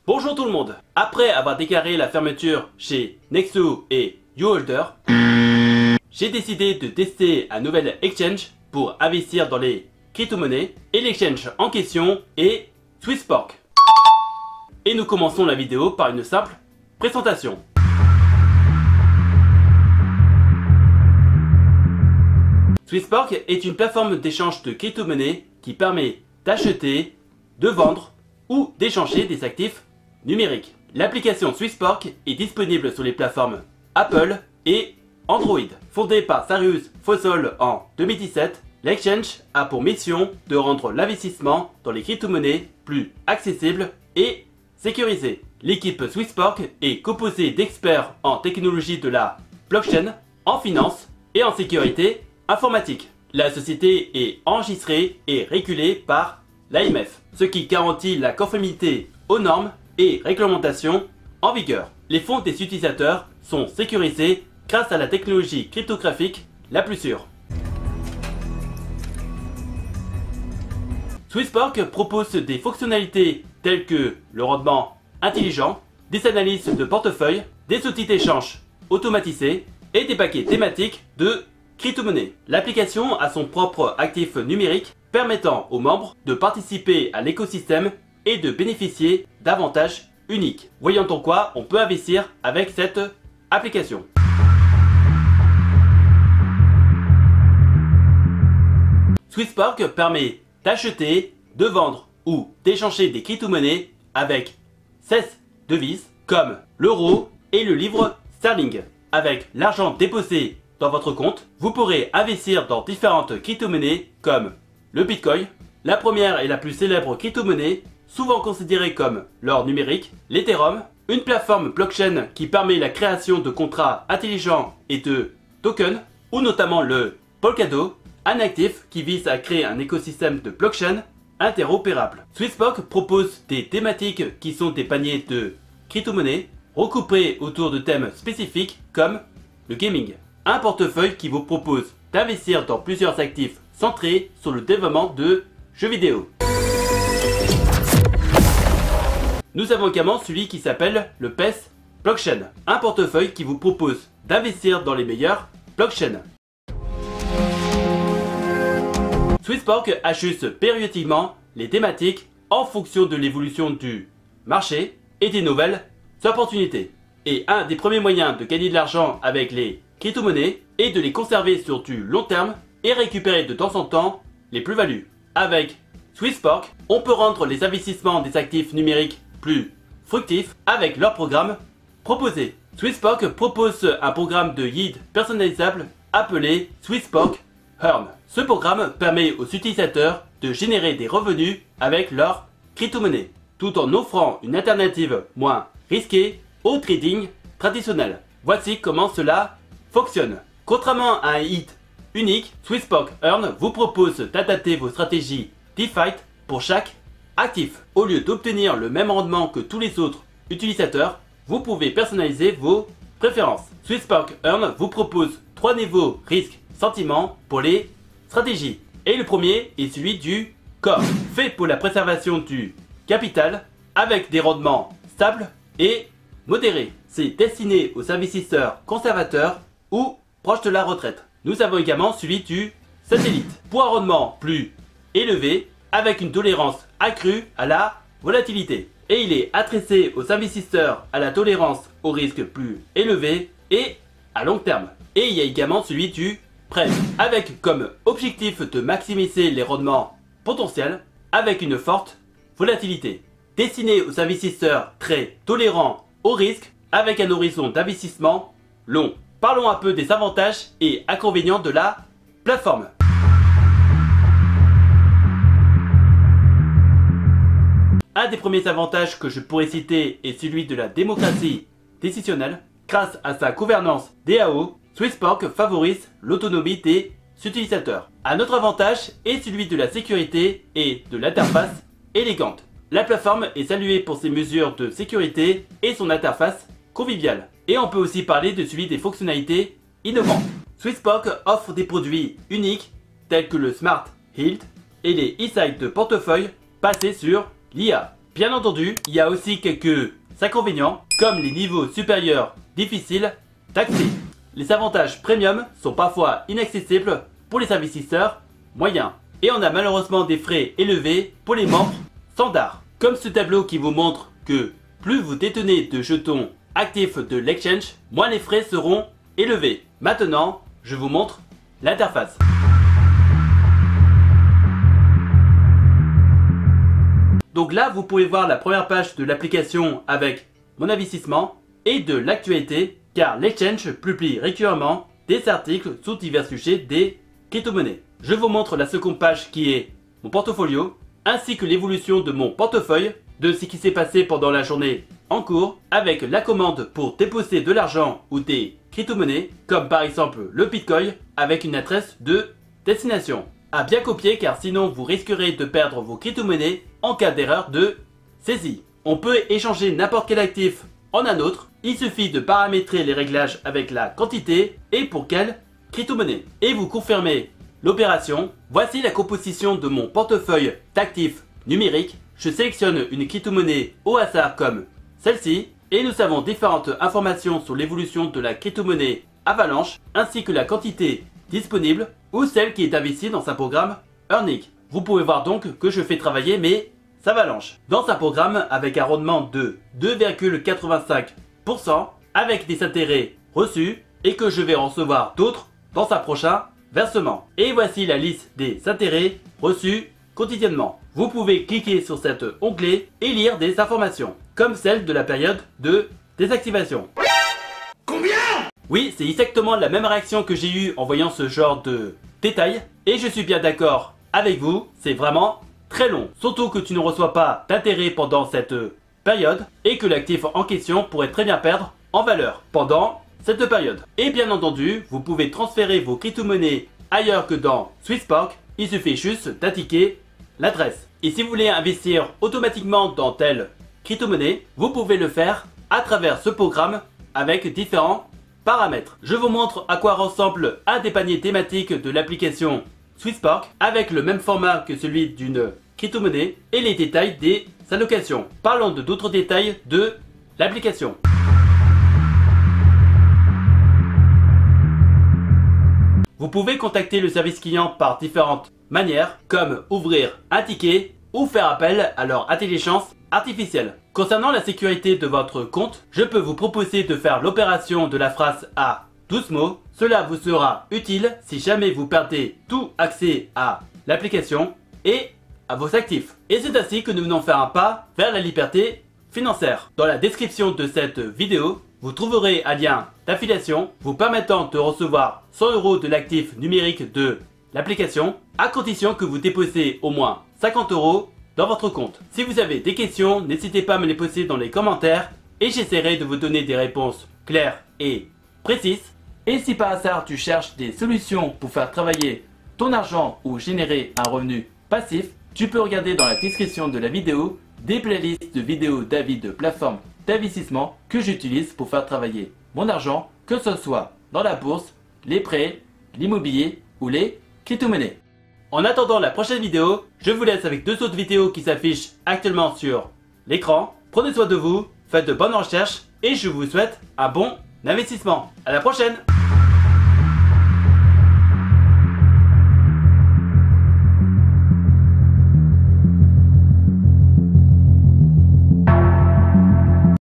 Bonjour tout le monde. Après avoir déclaré la fermeture chez Nexo et YouHolder, j'ai décidé de tester un nouvel exchange pour investir dans les crypto-monnaies et l'exchange en question est Swissborg. Et nous commençons la vidéo par une simple présentation. Swissborg est une plateforme d'échange de crypto-monnaies qui permet d'acheter, de vendre ou d'échanger des actifs numériques. L'application Swissborg est disponible sur les plateformes Apple et Android. Fondée par Sarius Fosol en 2017, l'exchange a pour mission de rendre l'investissement dans les crypto-monnaies plus accessible et sécurisé. L'équipe Swissborg est composée d'experts en technologie de la blockchain, en finance et en sécurité informatique. La société est enregistrée et régulée par l'AMF, ce qui garantit la conformité aux normes et réglementations en vigueur. Les fonds des utilisateurs sont sécurisés grâce à la technologie cryptographique la plus sûre. Swissborg propose des fonctionnalités telles que le rendement intelligent, des analyses de portefeuille, des outils d'échange automatisés et des paquets thématiques de crypto-monnaies. L'application a son propre actif numérique permettant aux membres de participer à l'écosystème et de bénéficier d'avantages uniques. Voyons en quoi on peut investir avec cette application. Swissborg permet d'acheter, de vendre ou d'échanger des crypto-monnaies avec 16 devises comme l'euro et le livre sterling. Avec l'argent déposé dans votre compte, vous pourrez investir dans différentes crypto-monnaies comme le Bitcoin, la première et la plus célèbre crypto-monnaie, souvent considérée comme l'or numérique, l'Ethereum, une plateforme blockchain qui permet la création de contrats intelligents et de tokens, ou notamment le Polkadot, un actif qui vise à créer un écosystème de blockchain interopérable. Swissborg propose des thématiques qui sont des paniers de crypto-monnaies recoupés autour de thèmes spécifiques comme le gaming. Un portefeuille qui vous propose d'investir dans plusieurs actifs centrés sur le développement de jeux vidéo. Nous avons également celui qui s'appelle le PES Blockchain, un portefeuille qui vous propose d'investir dans les meilleures blockchains. Swissborg ajuste périodiquement les thématiques en fonction de l'évolution du marché et des nouvelles opportunités. Et un des premiers moyens de gagner de l'argent avec les crypto-monnaies est de les conserver sur du long terme et récupérer de temps en temps les plus-values. Avec Swissborg, on peut rendre les investissements des actifs numériques plus fructifs avec leur programme proposé. Swissborg propose un programme de yield personnalisable appelé Swissborg Earn. Ce programme permet aux utilisateurs de générer des revenus avec leur crypto-monnaie, tout en offrant une alternative moins risquée au trading traditionnel. Voici comment cela fonctionne. Contrairement à un hit unique, Swissborg Earn vous propose d'adapter vos stratégies DeFi pour chaque actif. Au lieu d'obtenir le même rendement que tous les autres utilisateurs, vous pouvez personnaliser vos préférences. Swissborg Earn vous propose 3 niveaux risque-sentiment pour les stratégies. Et le premier est celui du core, fait pour la préservation du capital avec des rendements stables et modérés. C'est destiné aux investisseurs conservateurs ou proches de la retraite. Nous avons également celui du satellite, pour un rendement plus élevé avec une tolérance accrue à la volatilité. Et il est adressé aux investisseurs à la tolérance au risque plus élevé et à long terme. Et il y a également celui du prêt, avec comme objectif de maximiser les rendements potentiels avec une forte volatilité. Destiné aux investisseurs très tolérants au risque avec un horizon d'investissement long. Parlons un peu des avantages et inconvénients de la plateforme. Un des premiers avantages que je pourrais citer est celui de la démocratie décisionnelle. Grâce à sa gouvernance DAO, Swissborg favorise l'autonomie des utilisateurs. Un autre avantage est celui de la sécurité et de l'interface élégante. La plateforme est saluée pour ses mesures de sécurité et son interface conviviale. Et on peut aussi parler de celui des fonctionnalités innovantes. Swissborg offre des produits uniques tels que le Smart Yield et les insights de portefeuille basés sur l'IA. Bien entendu, il y a aussi quelques inconvénients, comme les niveaux supérieurs difficiles d'accès. Les avantages premium sont parfois inaccessibles pour les investisseurs moyens. Et on a malheureusement des frais élevés pour les membres standards. Comme ce tableau qui vous montre que plus vous détenez de jetons actifs de l'exchange, moins les frais seront élevés. Maintenant, je vous montre l'interface. Donc là, vous pouvez voir la première page de l'application avec mon investissement et de l'actualité, car l'exchange publie régulièrement des articles sur divers sujets des crypto-monnaies. Je vous montre la seconde page qui est mon portfolio, ainsi que l'évolution de mon portefeuille, de ce qui s'est passé pendant la journée en cours, avec la commande pour déposer de l'argent ou des crypto-monnaies, comme par exemple le Bitcoin, avec une adresse de destination. À bien copier, car sinon vous risquerez de perdre vos crypto-monnaies en cas d'erreur de saisie. On peut échanger n'importe quel actif en un autre, il suffit de paramétrer les réglages avec la quantité et pour quelle crypto-monnaie. Et vous confirmez l'opération. Voici la composition de mon portefeuille d'actifs numériques. Je sélectionne une crypto-monnaie au hasard comme celle-ci et nous avons différentes informations sur l'évolution de la crypto-monnaie Avalanche ainsi que la quantité disponible ou celle qui est investie dans un programme Earning. Vous pouvez voir donc que je fais travailler mes Avalanche dans un programme avec un rendement de 2,85% avec des intérêts reçus et que je vais recevoir d'autres dans un prochain versement. Et voici la liste des intérêts reçus quotidiennement. Vous pouvez cliquer sur cet onglet et lire des informations, comme celle de la période de désactivation. Combien? Oui, c'est exactement la même réaction que j'ai eue en voyant ce genre de détails. Et je suis bien d'accord avec vous, c'est vraiment très long. Surtout que tu ne reçois pas d'intérêt pendant cette période et que l'actif en question pourrait très bien perdre en valeur pendant cette période. Et bien entendu, vous pouvez transférer vos crypto-monnaies ailleurs que dans Swisspark. Il suffit juste d'indiquer l'adresse. Et si vous voulez investir automatiquement dans telle crypto-monnaie, vous pouvez le faire à travers ce programme avec différents paramètres. Je vous montre à quoi ressemble un des paniers thématiques de l'application Swisspark avec le même format que celui d'une crypto-monnaie et les détails des allocations. Parlons de d'autres détails de l'application. Vous pouvez contacter le service client par différentes manières, comme ouvrir un ticket ou faire appel à leur intelligence artificielle. Concernant la sécurité de votre compte, je peux vous proposer de faire l'opération de la phrase à 12 mots. Cela vous sera utile si jamais vous perdez tout accès à l'application et à vos actifs. Et c'est ainsi que nous venons faire un pas vers la liberté financière. Dans la description de cette vidéo, vous trouverez un lien d'affiliation vous permettant de recevoir 100 € de l'actif numérique de l'application, à condition que vous déposez au moins 50 € dans votre compte. Si vous avez des questions, n'hésitez pas à me les poser dans les commentaires et j'essaierai de vous donner des réponses claires et précises. Et si par hasard tu cherches des solutions pour faire travailler ton argent ou générer un revenu passif, tu peux regarder dans la description de la vidéo des playlists de vidéos d'avis de plateformes d'investissement que j'utilise pour faire travailler mon argent, que ce soit dans la bourse, les prêts, l'immobilier ou les crypto-monnaies. En attendant la prochaine vidéo, je vous laisse avec deux autres vidéos qui s'affichent actuellement sur l'écran. Prenez soin de vous, faites de bonnes recherches et je vous souhaite un bon investissement. À la prochaine!